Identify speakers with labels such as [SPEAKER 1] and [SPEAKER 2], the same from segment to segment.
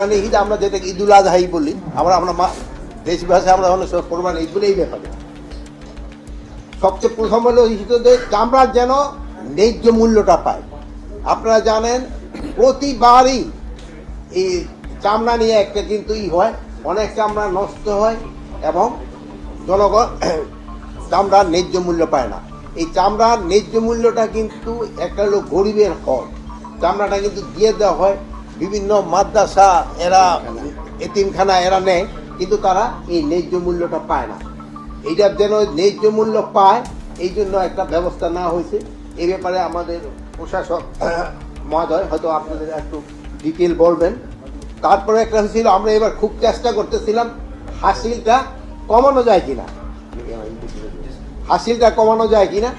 [SPEAKER 1] মানে ঈদ আমরা যেটাকে ঈদুল আজহাই বলি, আমরা আমরা দেশি ভাষায় আমরা অনেক সময় কোরবানি ঈদ বলে এই ব্যাপারে সবচেয়ে প্রথম হলো চামড়ার যেন ন্যায্য মূল্যটা পায়। আপনারা জানেন প্রতিবারই এই চামড়া নিয়ে একটা কিন্তু হয়, অনেক চামড়া নষ্ট হয় এবং জনগণ চামড়ার ন্যায্য মূল্য পায় না। এই চামড়ার ন্যায্য মূল্যটা কিন্তু একটা হলো গরিবের হক। চামড়াটা কিন্তু দিয়ে দেওয়া হয় বিভিন্ন মাদ্রাসা, এরা এতিমখানা এরা নেয়, কিন্তু তারা এই ন্যায্য মূল্যটা পায় না। এইটার যেন ন্যায্য মূল্য পায় এই জন্য একটা ব্যবস্থা নেওয়া হয়েছে। এই ব্যাপারে আমাদের প্রশাসক মহোদয় হয়তো আপনাদের একটু ডিটেল বলবেন। তারপরে একটা হয়েছিল, আমরা এবার খুব চেষ্টা করতেছিলাম হাসিলটা কমানো যায় কিনা, হাসিলটা কমানো যায় কিনা।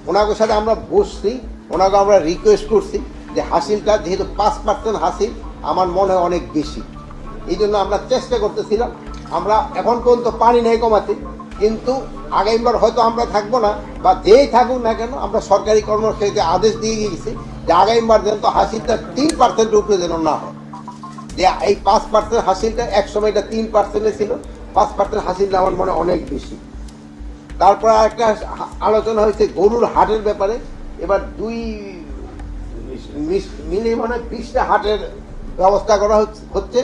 [SPEAKER 1] ওনাদের সাথে আমরা বসছি, ওনাকে আমরা রিকোয়েস্ট করছি যে হাসিলটা যেহেতু 5% হাসিল আমার মনে হয় অনেক বেশি, এই জন্য আমরা চেষ্টা করতেছিলাম। আমরা এখন পর্যন্ত পানি নেই কমাতে, কিন্তু আগামীবার হয়তো আমরা থাকবো না, বা যেই থাকুক না কেন আমরা সরকারি কর্মচারীকে আদেশ দিয়ে গেছি যে আগামীবার যেন তো হাসিলটা 3% উপরে যেন না হয়। যে এই 5% হাসিলটা একসময় এটা 3% ছিল, 5% হাসিলটা আমার মনে অনেক বেশি। তারপর একটা আলোচনা হয়েছে গরুর হাটের ব্যাপারে। এবার মিলে মানে 20টা হাটের ব্যবস্থা করা হচ্ছে।